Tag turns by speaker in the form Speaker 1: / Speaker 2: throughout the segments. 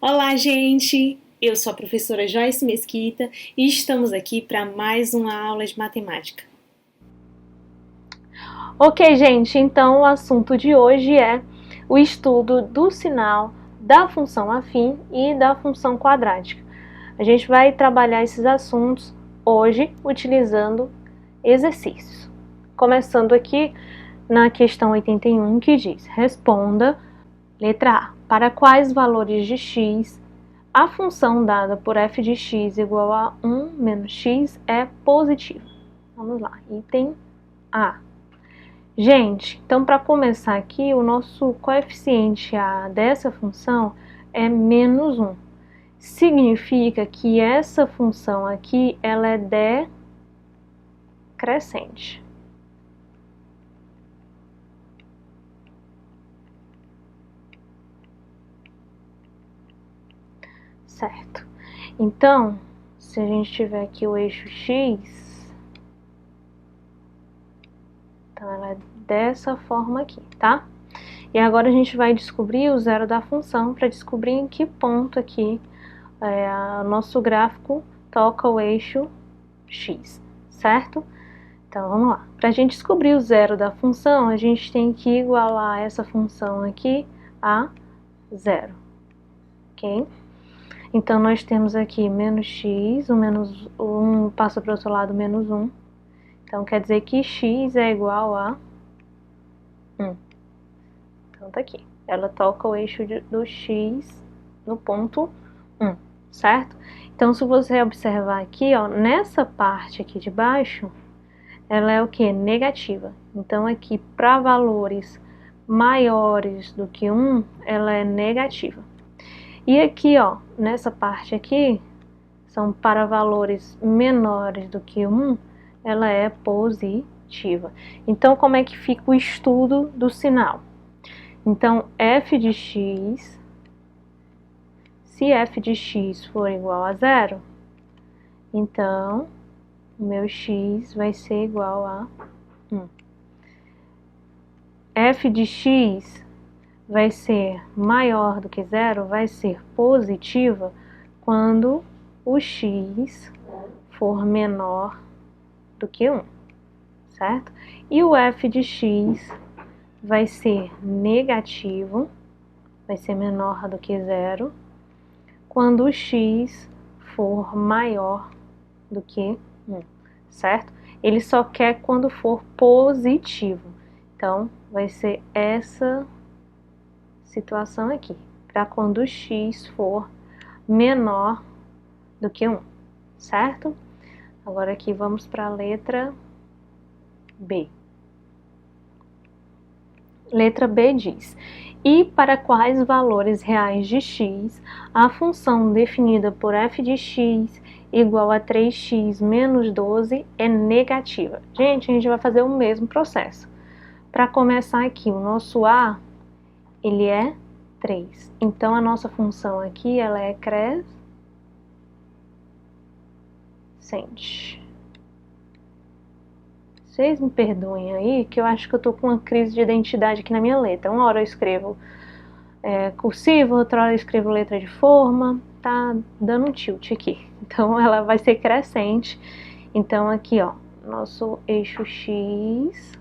Speaker 1: Olá, gente! Eu sou a professora Joyce Mesquita e estamos aqui para mais uma aula de matemática.
Speaker 2: Ok, gente, então o assunto de hoje é o estudo do sinal da função afim e da função quadrática. A gente vai trabalhar esses assuntos hoje utilizando exercícios. Começando aqui na questão 81, que diz: responda, letra A, para quais valores de x a função dada por f de x igual a 1 menos x é positiva. Vamos lá, item A. Gente, então para começar aqui, o nosso coeficiente A dessa função é menos 1. Significa que essa função aqui, ela é decrescente. Certo. Então, se a gente tiver aqui o eixo x, então ela é dessa forma aqui, tá? E agora a gente vai descobrir o zero da função para descobrir em que ponto aqui nosso gráfico toca o eixo x, certo? Então vamos lá. Para a gente descobrir o zero da função, a gente tem que igualar essa função aqui a zero, ok? Então nós temos aqui menos x, o menos 1 passa para o outro lado, menos 1. Então quer dizer que x é igual a 1. Então tá aqui. Ela toca o eixo do x no ponto 1, certo? Então se você observar aqui, ó, nessa parte aqui de baixo, ela é o que? Negativa. Então aqui, para valores maiores do que 1, ela é negativa. E aqui, ó, nessa parte aqui, são para valores menores do que 1, ela é positiva. Então, como é que fica o estudo do sinal? Então, f de x, se f de x for igual a zero, então, o meu x vai ser igual a 1. F de x vai ser maior do que zero, vai ser positiva quando o x for menor do que 1, certo? E o f de x vai ser negativo, vai ser menor do que zero, quando o x for maior do que 1, certo? Ele só quer quando for positivo. Então, vai ser essa situação aqui, para quando o x for menor do que 1, certo? Agora aqui vamos para a letra B. Letra B diz: e para quais valores reais de x a função definida por f de x igual a 3x menos 12 é negativa? Gente, a gente vai fazer o mesmo processo. Para começar aqui, o nosso a, ele é 3. Então, a nossa função aqui, ela é crescente. Vocês me perdoem aí, que eu acho que eu tô com uma crise de identidade aqui na minha letra. Uma hora eu escrevo cursiva, outra hora eu escrevo letra de forma, tá dando um tilt aqui. Então, ela vai ser crescente. Então, aqui, ó, nosso eixo x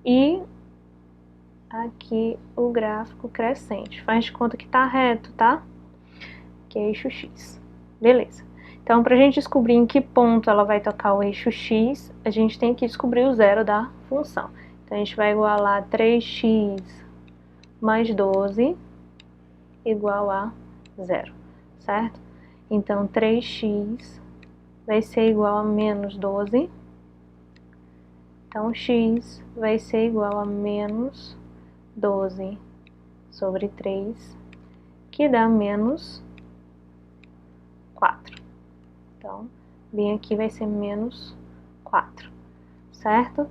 Speaker 2: e aqui o gráfico crescente. Faz de conta que tá reto, tá? Que é eixo x. Beleza. Então, para a gente descobrir em que ponto ela vai tocar o eixo x, a gente tem que descobrir o zero da função. Então, a gente vai igualar 3x mais 12 igual a zero, certo? Então, 3x vai ser igual a menos 12. Então, x vai ser igual a menos 12 sobre 3, que dá menos 4. Então, bem aqui vai ser menos 4, certo?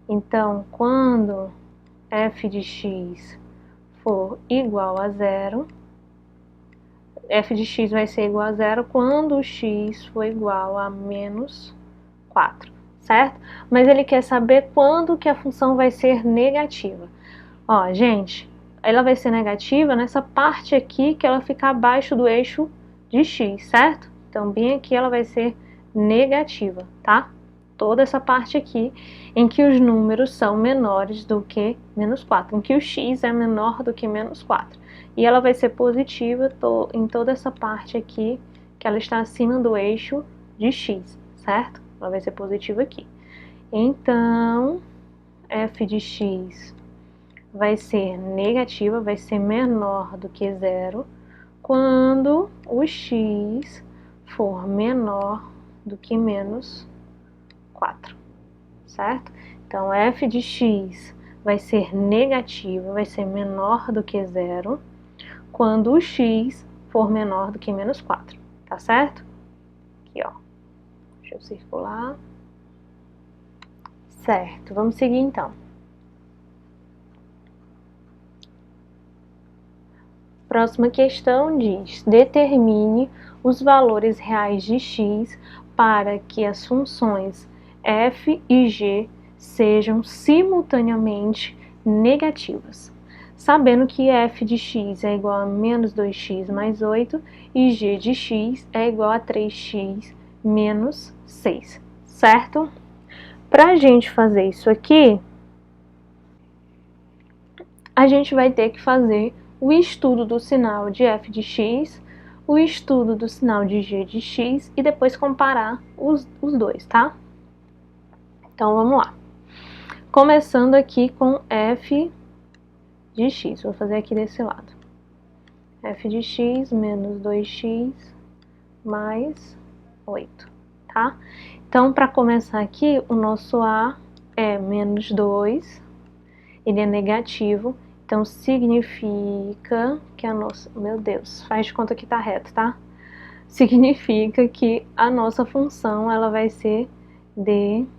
Speaker 2: Então, quando f de x for igual a zero, f de x vai ser igual a zero quando o x for igual a menos 4, certo? Mas ele quer saber quando que a função vai ser negativa. Ó, gente, ela vai ser negativa nessa parte aqui que ela fica abaixo do eixo de x, certo? Então, bem aqui ela vai ser negativa, tá? Toda essa parte aqui em que os números são menores do que menos 4, em que o x é menor do que menos 4. E ela vai ser positiva em toda essa parte aqui que ela está acima do eixo de x, certo? Ela vai ser positiva aqui. Então, f de x vai ser negativa, vai ser menor do que zero, quando o x for menor do que menos 4, certo? Então, f de x vai ser negativa, vai ser menor do que zero, quando o x for menor do que menos 4, tá certo? Aqui, ó. Deixa eu circular. Certo, vamos seguir então. Próxima questão diz: determine os valores reais de x para que as funções f e g sejam simultaneamente negativas, sabendo que f de x é igual a menos 2x mais 8 e g de x é igual a 3x menos 6, certo? Para a gente fazer isso aqui, a gente vai ter que fazer o estudo do sinal de f de x, o estudo do sinal de g de x e depois comparar os dois, tá? Então, vamos lá. Começando aqui com f de x, vou fazer aqui desse lado. F de x menos 2x mais 8, tá? Então, para começar aqui, o nosso A é menos 2, ele é negativo, então significa que a nossa... Meu Deus, faz de conta que tá reto, tá? Significa que a nossa função, ela vai ser decrescente,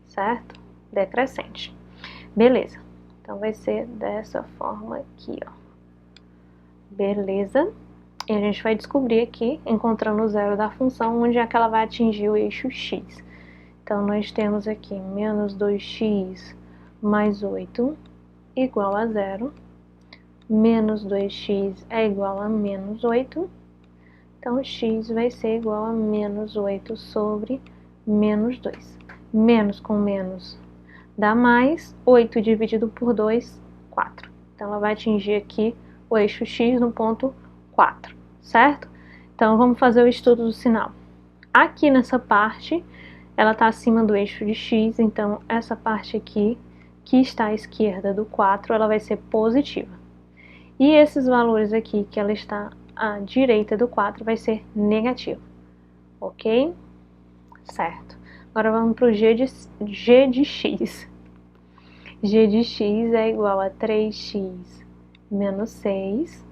Speaker 2: certo? Decrescente. Beleza, então vai ser dessa forma aqui, ó. Beleza? E a gente vai descobrir aqui, encontrando o zero da função, onde é que ela vai atingir o eixo x. Então, nós temos aqui menos 2x mais 8 igual a zero. Menos 2x é igual a menos 8. Então, x vai ser igual a menos 8 sobre menos 2. Menos com menos dá mais. 8 dividido por 2, 4. Então, ela vai atingir aqui o eixo x no ponto 4, certo? Então, vamos fazer o estudo do sinal. Aqui nessa parte, ela está acima do eixo de x, então essa parte aqui, que está à esquerda do 4, ela vai ser positiva. E esses valores aqui, que ela está à direita do 4, vai ser negativo, ok? Certo. Agora vamos para o g de x. G de x é igual a 3x menos 6.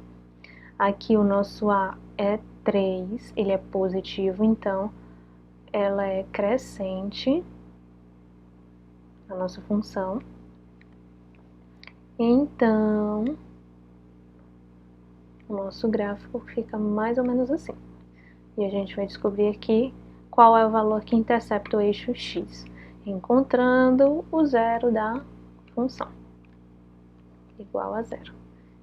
Speaker 2: Aqui o nosso A é 3, ele é positivo, então ela é crescente, a nossa função. Então, o nosso gráfico fica mais ou menos assim. E a gente vai descobrir aqui qual é o valor que intercepta o eixo x, encontrando o zero da função, igual a zero.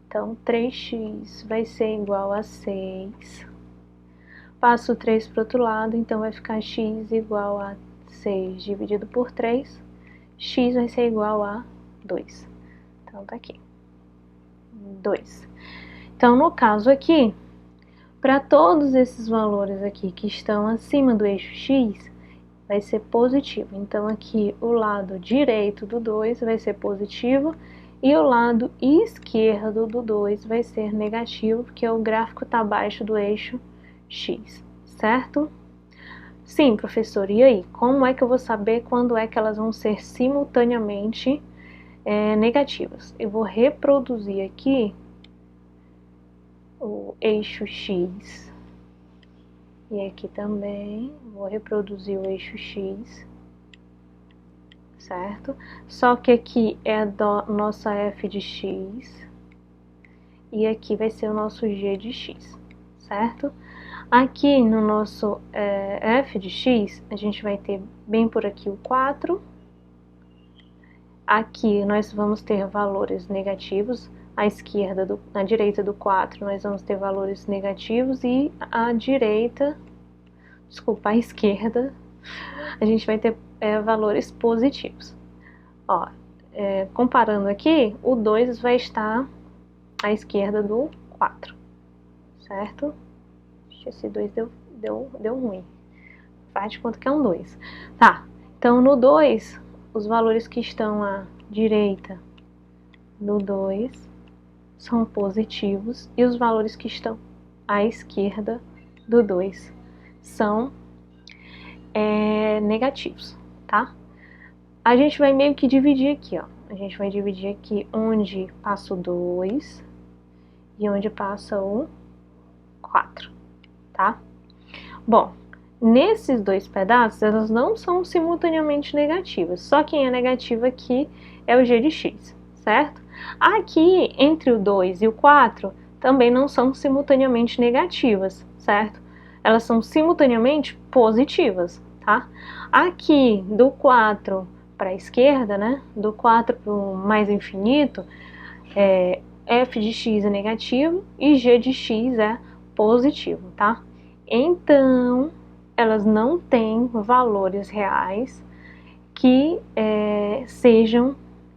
Speaker 2: Então, 3x vai ser igual a 6. Passo o 3 para o outro lado, então vai ficar x igual a 6 dividido por 3. X vai ser igual a 2. Então, tá aqui. 2. Então, no caso aqui, para todos esses valores aqui que estão acima do eixo x, vai ser positivo. Então, aqui o lado direito do 2 vai ser positivo e o lado esquerdo do 2 vai ser negativo, porque o gráfico está abaixo do eixo x, certo? Sim, professor, e aí? Como é que eu vou saber quando é que elas vão ser simultaneamente negativas? Eu vou reproduzir aqui o eixo x e aqui também vou reproduzir o eixo x, certo? Só que aqui é a nossa f de x e aqui vai ser o nosso g de x, certo? Aqui no nosso f de x, a gente vai ter bem por aqui o 4 Aqui nós vamos ter valores negativos, à direita do 4 nós vamos ter valores negativos e à esquerda a gente vai ter valores positivos. Ó, comparando aqui, o 2 vai estar à esquerda do 4, certo? Esse 2 deu ruim. Faz de conta que é um 2. Tá, então no 2, os valores que estão à direita do 2 são positivos e os valores que estão à esquerda do 2 são negativos, tá? A gente vai meio que dividir aqui, ó. A gente vai dividir aqui onde passa o 2 e onde passa o 4, tá? Bom, nesses dois pedaços, elas não são simultaneamente negativas. Só quem é negativo aqui é o g de x, certo? Aqui, entre o 2 e o 4, também não são simultaneamente negativas, certo? Elas são simultaneamente positivas, tá? Aqui, do 4 para a esquerda, né? Do 4 para o mais infinito, f de x é negativo e g de x é positivo, tá? Então, elas não têm valores reais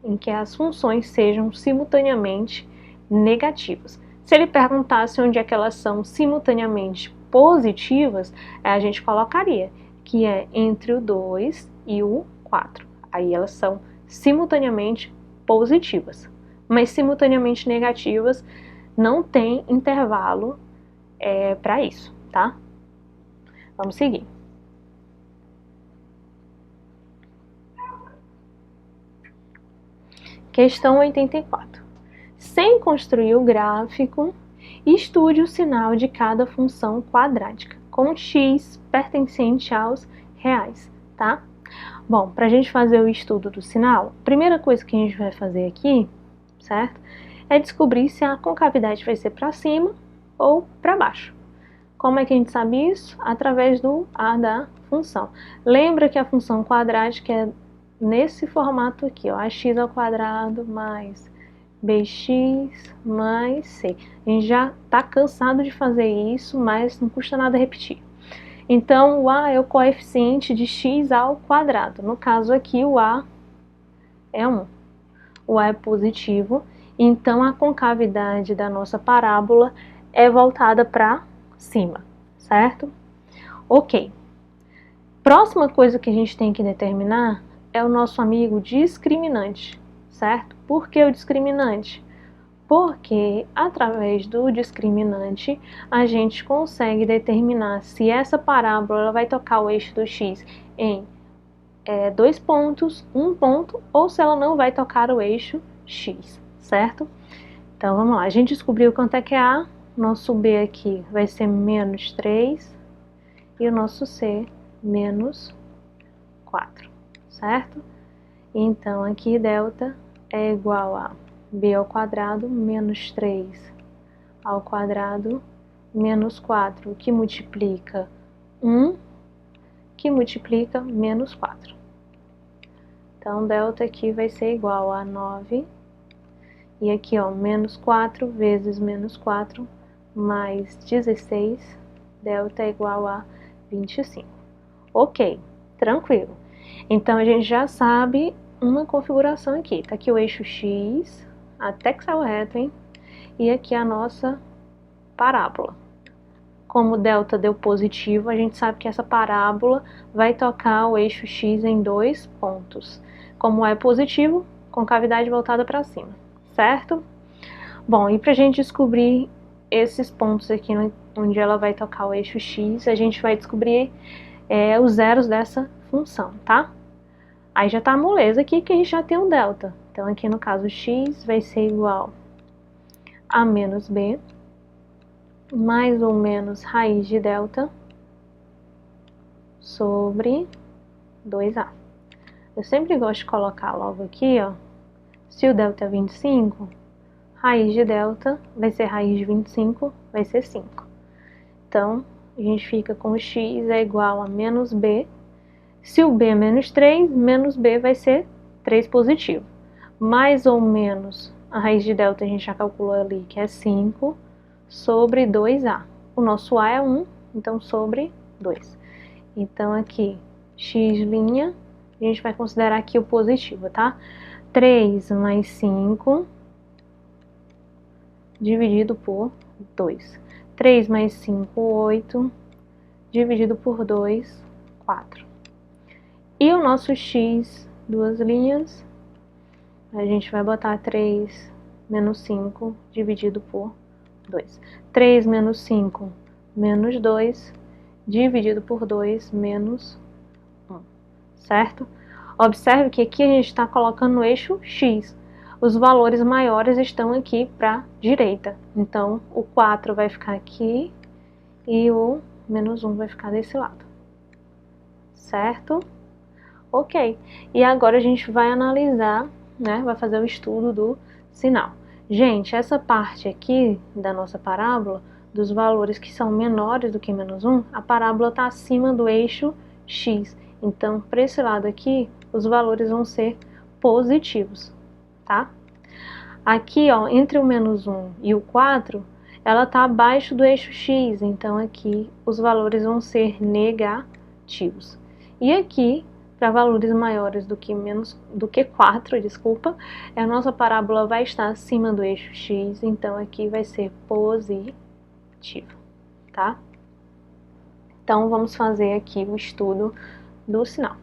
Speaker 2: em que as funções sejam simultaneamente negativas. Se ele perguntasse onde é que elas são simultaneamente positivas, a gente colocaria que é entre o 2 e o 4. Aí elas são simultaneamente positivas, mas simultaneamente negativas não tem intervalo para isso, tá? Vamos seguir. Questão 84. Sem construir o gráfico, estude o sinal de cada função quadrática, com x pertencente aos reais, tá? Bom, para a gente fazer o estudo do sinal, a primeira coisa que a gente vai fazer aqui, certo? É descobrir se a concavidade vai ser para cima ou para baixo. Como é que a gente sabe isso? Através do a da função. Lembra que a função quadrática é nesse formato aqui, ó, ax ao quadrado mais bx mais c. A gente já está cansado de fazer isso, mas não custa nada repetir. Então, o a é o coeficiente de x ao quadrado. No caso aqui, o a é 1. O a é positivo, então a concavidade da nossa parábola é voltada para cima, certo? Ok. Próxima coisa que a gente tem que determinar é o nosso amigo discriminante, certo? Por que o discriminante? Porque através do discriminante a gente consegue determinar se essa parábola vai tocar o eixo do x em 2 pontos, 1 ponto, ou se ela não vai tocar o eixo x, certo? Então vamos lá, a gente descobriu quanto é que é a, nosso b aqui vai ser menos 3 e o nosso c menos 4, certo? Então aqui delta é igual a b ao quadrado menos 3 ao quadrado menos 4, que multiplica 1, que multiplica menos 4. Então, delta aqui vai ser igual a 9, e aqui, ó, menos 4 vezes menos 4, mais 16, delta é igual a 25. Ok, tranquilo. Então, a gente já sabe uma configuração aqui. Tá aqui o eixo x, até que saiu reto, hein? E aqui a nossa parábola. Como o delta deu positivo, a gente sabe que essa parábola vai tocar o eixo x em 2 pontos. Como é positivo, concavidade voltada para cima, certo? Bom, e para a gente descobrir esses pontos aqui onde ela vai tocar o eixo x, a gente vai descobrir os zeros dessa função, tá? Aí já tá a moleza aqui que a gente já tem um delta. Então aqui no caso x vai ser igual a menos b, mais ou menos raiz de delta sobre 2a. Eu sempre gosto de colocar logo aqui, ó, se o delta é 25, raiz de delta vai ser raiz de 25, vai ser 5. Então, a gente fica com x é igual a menos b. Se o b é menos 3, menos b vai ser 3 positivo. mais ou menos, a raiz de delta a gente já calculou ali, que é 5, sobre 2A. O nosso A é 1, então sobre 2. Então aqui, x', a gente vai considerar aqui o positivo, tá? 3 mais 5 dividido por 2. 3 mais 5, 8, dividido por 2, 4. E o nosso x, duas linhas, a gente vai botar 3 menos 5 dividido por 2. 3 menos 5, menos 2, dividido por 2, menos 1, certo? Observe que aqui a gente está colocando no eixo x. Os valores maiores estão aqui para a direita. Então, o 4 vai ficar aqui e o menos 1 vai ficar desse lado. Certo? Ok. E agora a gente vai analisar, né? Vai fazer o estudo do sinal. Gente, essa parte aqui da nossa parábola, dos valores que são menores do que menos 1, a parábola está acima do eixo x. Então, para esse lado aqui, os valores vão ser positivos, tá? Aqui, ó, entre o menos 1 e o 4, ela está abaixo do eixo x, então aqui os valores vão ser negativos. E aqui, para valores maiores do que 4, desculpa, a nossa parábola vai estar acima do eixo x, então aqui vai ser positivo, tá? Então, vamos fazer aqui o estudo do sinal.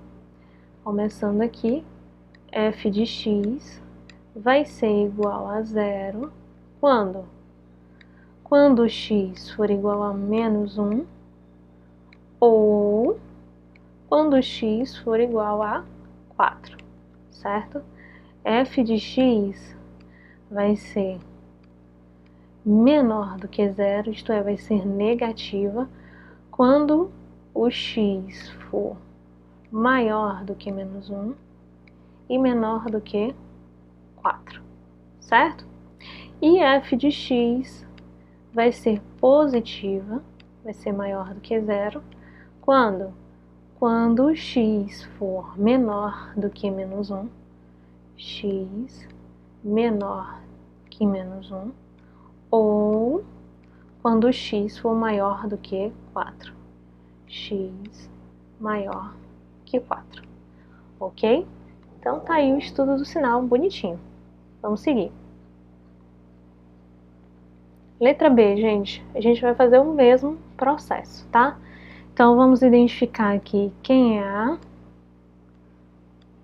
Speaker 2: Começando aqui, f de x vai ser igual a 0 quando? Quando x for igual a menos 1 ou quando x for igual a 4, certo? F de x vai ser menor do que 0, isto é, vai ser negativa, quando o x for maior do que menos 1 e menor do que 4, certo? E f de x vai ser positiva, vai ser maior do que 0, quando? Quando x for menor do que menos 1, x menor que menos 1, ou quando x for maior do que 4, x maior que 4, ok? Então tá aí o estudo do sinal bonitinho. Vamos seguir. Letra B, gente, a gente vai fazer o mesmo processo, tá? Então, vamos identificar aqui quem é A.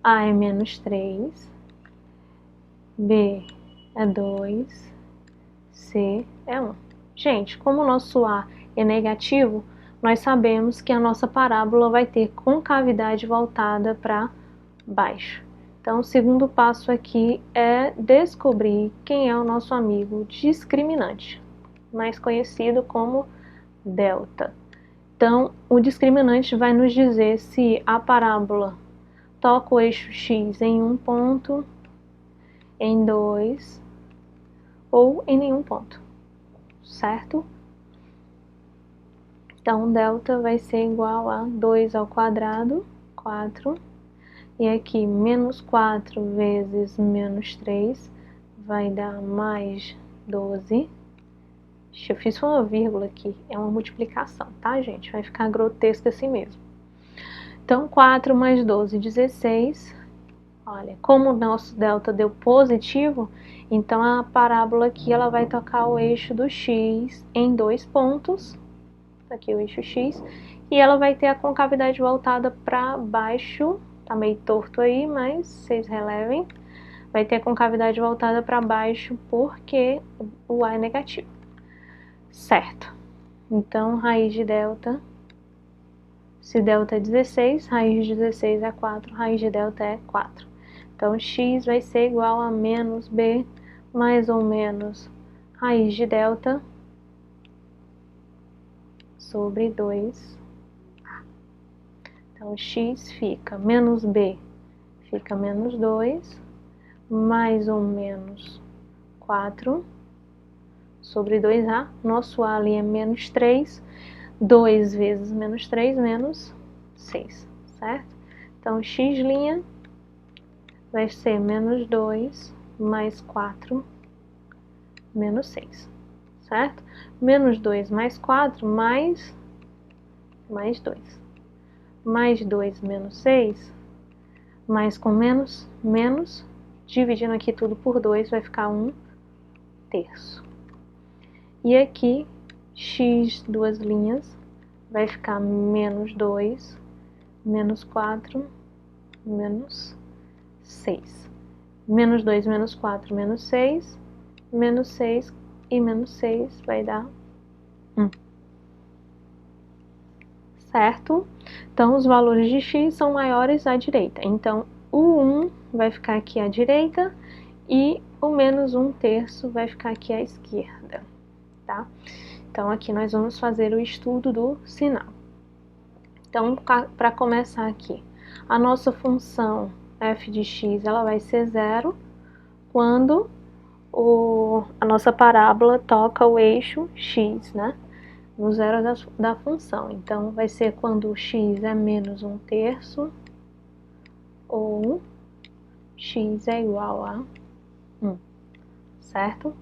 Speaker 2: A é menos 3, B é 2, C é 1. Gente, como o nosso A é negativo, nós sabemos que a nossa parábola vai ter concavidade voltada para baixo. Então, o segundo passo aqui é descobrir quem é o nosso amigo discriminante, mais conhecido como delta. Então, o discriminante vai nos dizer se a parábola toca o eixo x em um ponto, em 2 ou em nenhum ponto, certo? Então, delta vai ser igual a 2 ao quadrado, 4, e aqui menos 4 vezes menos 3 vai dar mais 12. Eu fiz uma vírgula aqui, é uma multiplicação, tá, gente? Vai ficar grotesco assim mesmo. Então, 4 mais 12, 16. Olha, como o nosso delta deu positivo, então a parábola aqui ela vai tocar o eixo do x em 2 pontos. Aqui o eixo x. E ela vai ter a concavidade voltada para baixo. Tá meio torto aí, mas vocês relevem. Vai ter a concavidade voltada para baixo porque o A é negativo. Certo. Então, raiz de delta, se delta é 16, raiz de 16 é 4, raiz de delta é 4. Então, x vai ser igual a menos b mais ou menos raiz de delta sobre 2a. Então, x fica menos b, fica menos 2, mais ou menos 4 sobre 2a. Nosso a ali é menos 3, 2 vezes menos 3, menos 6, certo? Então, x' vai ser menos 2 mais 4 menos 6, certo? Menos 2 mais 4 mais 2. Mais 2 menos 6, mais com menos, menos, dividindo aqui tudo por 2, vai ficar 1/3. E aqui, x, duas linhas, vai ficar menos 2, menos 4, menos 6. Menos 2, menos 4, menos 6, menos 6 e menos 6 vai dar 1. Certo? Então, os valores de x são maiores à direita. Então, o 1 vai ficar aqui à direita e o menos 1/3 vai ficar aqui à esquerda, tá? Então, aqui nós vamos fazer o estudo do sinal. Então, para começar aqui, a nossa função f de x ela vai ser 0 quando a nossa parábola toca o eixo x, né? No zero da função. Então, vai ser quando o x é menos 1/3 ou x é igual a 1, certo?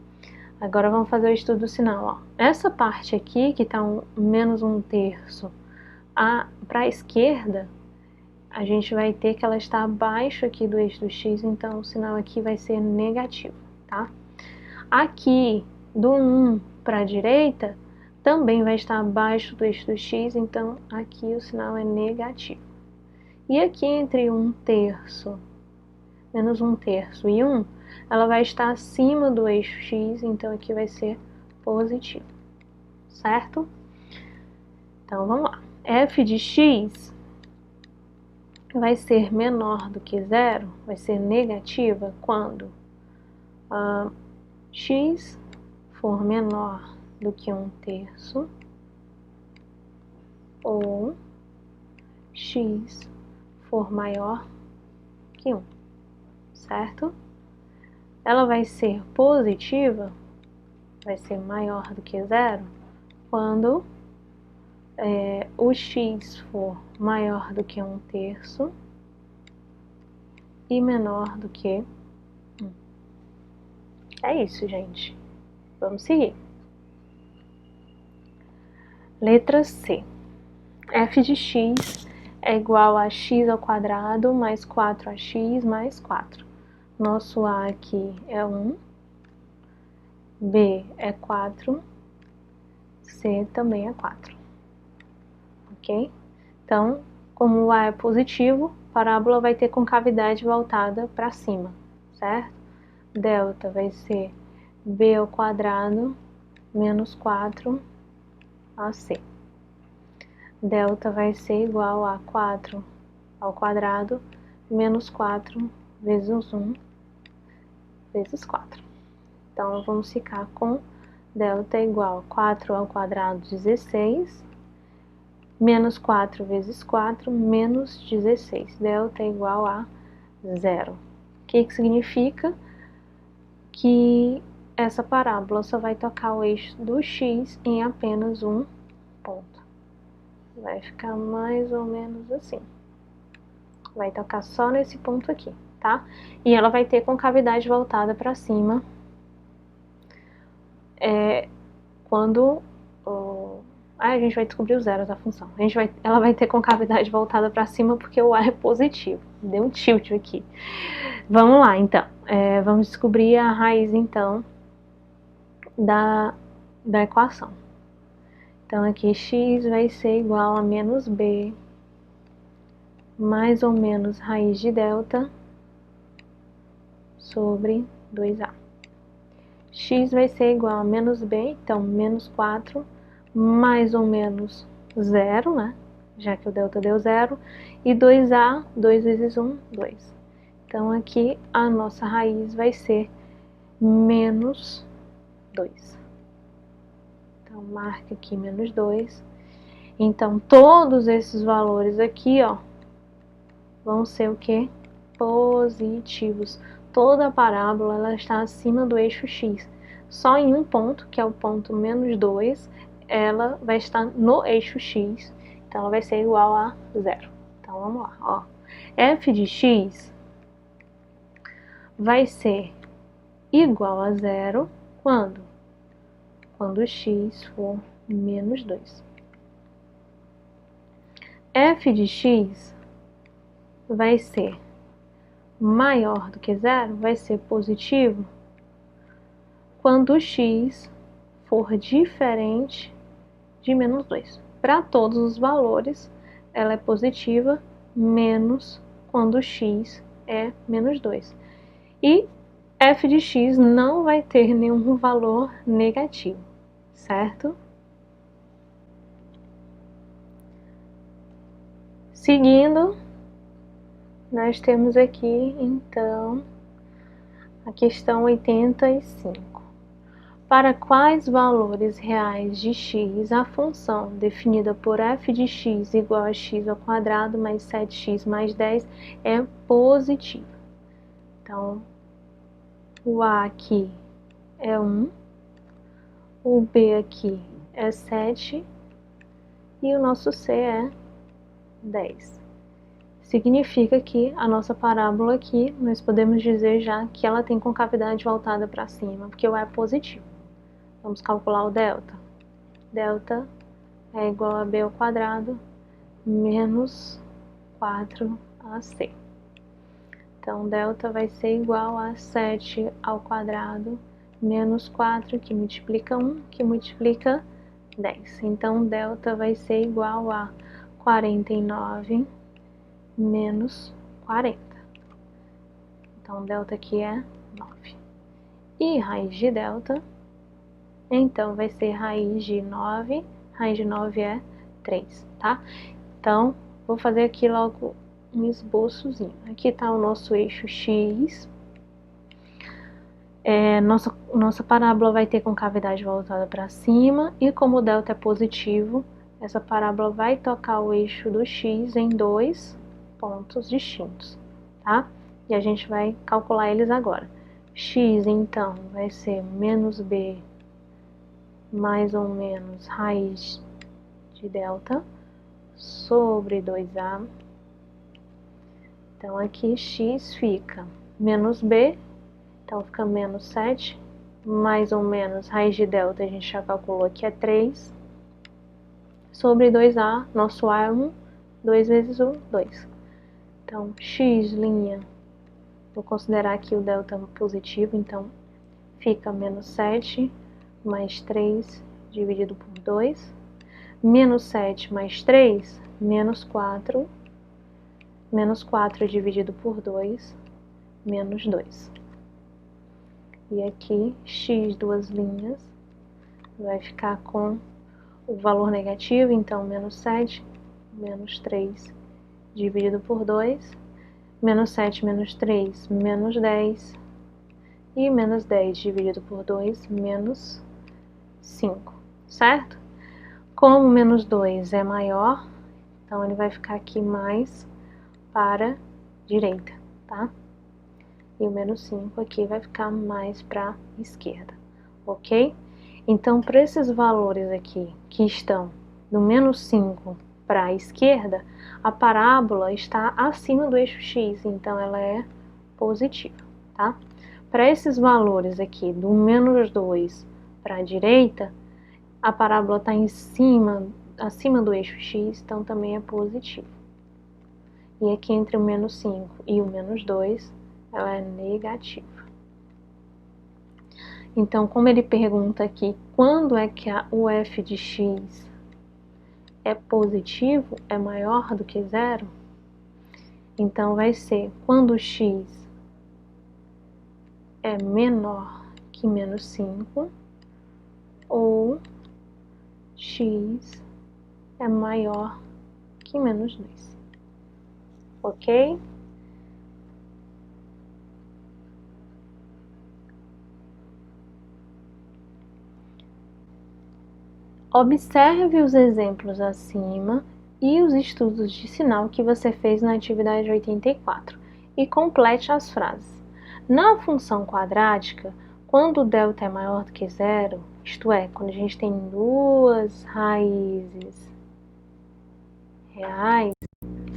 Speaker 2: Agora vamos fazer o estudo do sinal, ó. Essa parte aqui, que está menos 1/3 para a esquerda, a gente vai ter que ela está abaixo aqui do eixo do x, então o sinal aqui vai ser negativo, tá? Aqui, do 1 para a direita, também vai estar abaixo do eixo do x, então aqui o sinal é negativo. E aqui entre 1/3, menos 1/3 e 1, ela vai estar acima do eixo x, então aqui vai ser positivo, certo? Então vamos lá. F de x vai ser menor do que 0, vai ser negativa quando x for menor do que 1/3 ou x for maior que 1, certo? Ela vai ser positiva, vai ser maior do que 0, quando o x for maior do que 1/3 e menor do que 1. É isso, gente. Vamos seguir. Letra C. F de x é igual a x ao quadrado mais 4ax mais 4. Nosso A aqui é 1, B é 4, C também é 4. Ok? Então, como o A é positivo, a parábola vai ter concavidade voltada para cima, certo? Delta vai ser B ao quadrado menos 4AC. Delta vai ser igual a 4 ao quadrado menos 4 vezes 1 vezes 4. Então, vamos ficar com delta igual a 4 ao quadrado 16, menos 4 vezes 4, menos 16. Delta é igual a 0. O que significa? Que essa parábola só vai tocar o eixo do x em apenas um ponto. Vai ficar mais ou menos assim. Vai tocar só nesse ponto aqui, tá? E ela vai ter concavidade voltada para cima quando a gente vai descobrir os zeros da função. Ela vai ter concavidade voltada para cima porque o A é positivo. Deu um tilt aqui. Vamos lá, então. Vamos descobrir a raiz, então, da equação. Então, aqui x vai ser igual a menos b mais ou menos raiz de delta sobre 2a. X vai ser igual a menos b, então menos 4, mais ou menos 0, né? Já que o delta deu 0. E 2a, 2 vezes 1, 2. Então, aqui a nossa raiz vai ser menos 2. Então, marca aqui menos 2. Então, todos esses valores aqui, ó, vão ser o quê? Positivos. Toda a parábola ela está acima do eixo x. Só em um ponto, que é o ponto menos 2, ela vai estar no eixo x. Então, ela vai ser igual a 0. Então, vamos lá. Ó. F de x vai ser igual a zero quando? Quando x for menos 2. F de x vai ser maior do que zero, vai ser positivo, quando x for diferente de menos 2. Para todos os valores, ela é positiva, menos quando x é menos 2. E f de x não vai ter nenhum valor negativo, certo? Seguindo, nós temos aqui, então, a questão 85. Para quais valores reais de x a função definida por f de x igual a x ao quadrado mais 7x mais 10 é positiva? Então, o A aqui é 1, o B aqui é 7 e o nosso C é 10. Significa que a nossa parábola aqui, nós podemos dizer já que ela tem concavidade voltada para cima, porque o A é positivo. Vamos calcular o delta. Delta é igual a B ao quadrado menos 4AC. Então, delta vai ser igual a 7 ao quadrado menos 4, que multiplica 1, que multiplica 10. Então, delta vai ser igual a 49 menos 40. Então, delta aqui é 9. E raiz de delta, então, vai ser raiz de 9 é 3, tá? Então, vou fazer aqui logo um esboçozinho. Aqui está o nosso eixo x. Nossa parábola vai ter concavidade voltada para cima, e como o delta é positivo, essa parábola vai tocar o eixo do x em dois pontos distintos, tá? E a gente vai calcular eles agora. X, então, vai ser menos b mais ou menos raiz de delta sobre 2a. Então, aqui x fica menos b, então fica menos 7, mais ou menos raiz de delta, a gente já calculou que é 3, sobre 2a, nosso a é 1, 2 vezes 1, 2. Então, x', vou considerar aqui o delta positivo, então fica menos 7 mais 3 dividido por 2, menos 7 mais 3, menos 4, menos 4 dividido por 2, menos 2. E aqui, x, duas linhas, vai ficar com o valor negativo, então menos 7, menos 3 dividido por 2, menos 7 menos 3, menos 10, e menos 10 dividido por 2, menos 5, certo? Como menos 2 é maior, então ele vai ficar aqui mais para a direita, tá? E o menos 5 aqui vai ficar mais para a esquerda, ok? Então, para esses valores aqui que estão do menos 5 para a esquerda, a parábola está acima do eixo x, então ela é positiva, tá? Para esses valores aqui do menos 2 para a direita, a parábola está acima do eixo x, então também é positivo. E aqui entre o menos 5 e o menos 2, ela é negativa. Então, como ele pergunta aqui, quando é que o f de x é positivo, é maior do que zero? Então, vai ser quando x é menor que menos 5, ou x é maior que menos 2, ok? Observe os exemplos acima e os estudos de sinal que você fez na atividade 84 e complete as frases. Na função quadrática, quando delta é maior do que zero, isto é, quando a gente tem duas raízes reais,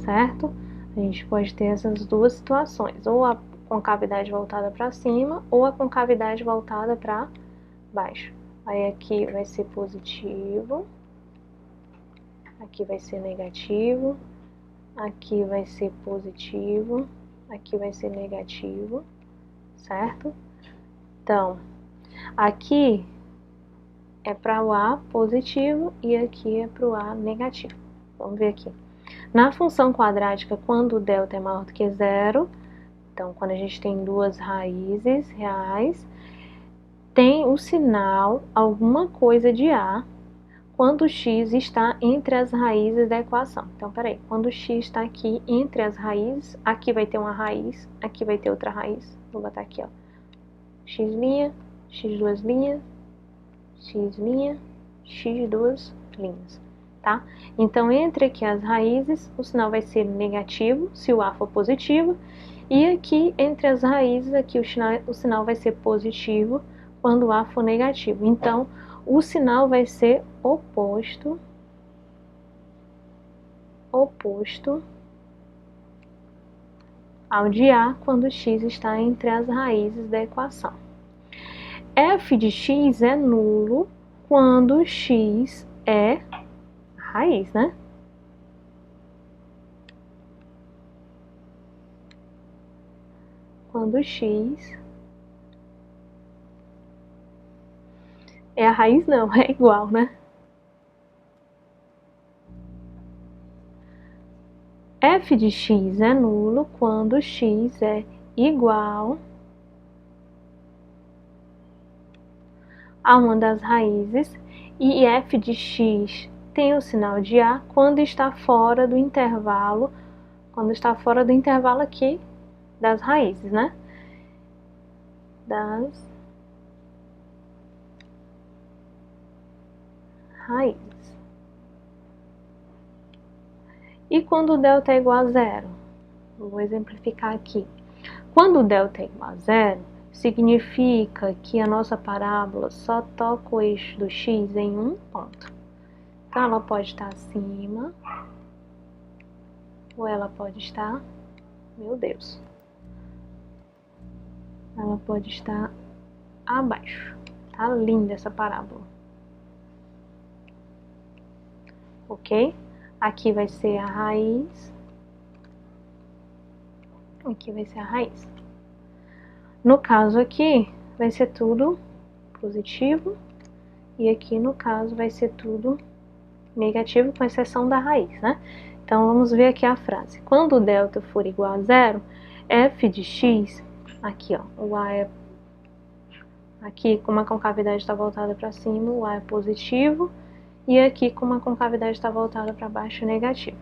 Speaker 2: certo? A gente pode ter essas duas situações, ou concavidade voltada para cima ou a concavidade voltada para baixo. Aí aqui vai ser positivo, aqui vai ser negativo, aqui vai ser positivo, aqui vai ser negativo, certo? Então, aqui é para o A positivo e aqui é para o A negativo. Vamos ver aqui. Na função quadrática, quando o delta é maior do que zero, então quando a gente tem duas raízes reais, tem o sinal alguma coisa de A quando o x está entre as raízes da equação. Então, peraí, quando o x está aqui entre as raízes, aqui vai ter uma raiz, aqui vai ter outra raiz. Vou botar aqui, ó, x', x duas linhas, x duas linhas, tá? Então, entre aqui as raízes, o sinal vai ser negativo, se o A for positivo, e aqui, entre as raízes, aqui o sinal vai ser positivo quando o A for negativo. Então, o sinal vai ser oposto ao de A quando x está entre as raízes da equação. F de x é nulo quando x é raiz, né? Quando x é a raiz, não, é igual, né? F de x é nulo quando x é igual a uma das raízes e f de x tem o sinal de A quando está fora do intervalo, aqui das raízes, né? Das raízes. E quando o delta é igual a zero? Vou exemplificar aqui. Quando o delta é igual a zero, significa que a nossa parábola só toca o eixo do x em um ponto. Então, ela pode estar acima, ou ela pode estar, meu Deus, ela pode estar abaixo. Tá linda essa parábola. Ok? Aqui vai ser a raiz. Aqui vai ser a raiz. No caso aqui, vai ser tudo positivo. E aqui, no caso, vai ser tudo negativo, com exceção da raiz, né? Então, vamos ver aqui a frase. Quando o delta for igual a zero, f de x, aqui, ó, o A é... Aqui, como a concavidade está voltada para cima, o A é positivo. E aqui, como a concavidade está voltada para baixo, é negativo.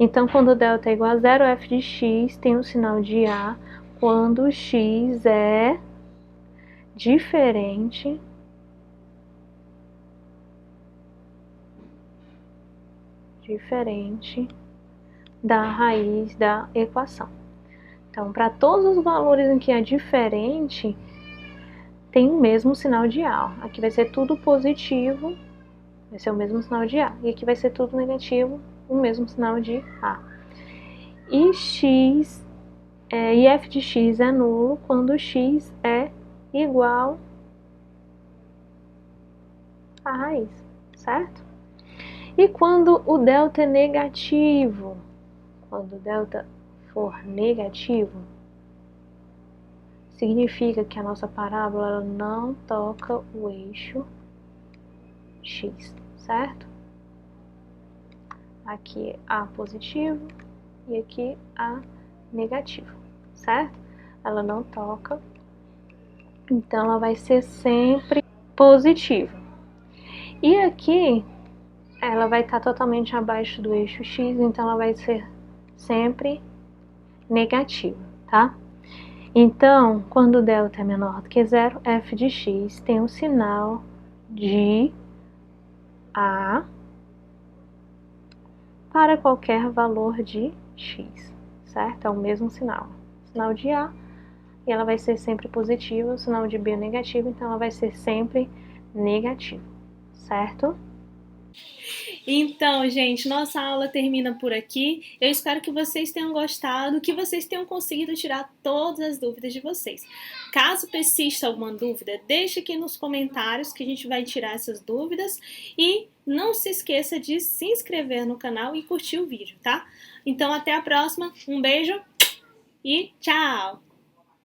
Speaker 2: Então, quando o delta é igual a zero, f de x tem o sinal de A quando x é diferente da raiz da equação. Então, para todos os valores em que é diferente, tem o mesmo sinal de A. Aqui vai ser tudo positivo, vai ser o mesmo sinal de A. E aqui vai ser tudo negativo, o mesmo sinal de A. E f de x é nulo quando x é igual à raiz, certo? E quando o delta é negativo? Quando o delta for negativo, significa que a nossa parábola ela não toca o eixo x, certo? Aqui A positivo e aqui A negativo, certo? Ela não toca, então ela vai ser sempre positiva. E aqui ela vai estar totalmente abaixo do eixo x, então ela vai ser sempre negativa, tá? Então, quando o delta é menor do que zero, f de x tem um sinal de A para qualquer valor de x, certo? É o mesmo sinal. Sinal de A, e ela vai ser sempre positiva, o sinal de B é negativo, então ela vai ser sempre negativa, certo?
Speaker 1: Então, gente, nossa aula termina por aqui. Eu espero que vocês tenham gostado, que vocês tenham conseguido tirar todas as dúvidas de vocês. Caso persista alguma dúvida, deixe aqui nos comentários que a gente vai tirar essas dúvidas. E não se esqueça de se inscrever no canal e curtir o vídeo, tá? Então, até a próxima. Um beijo e tchau!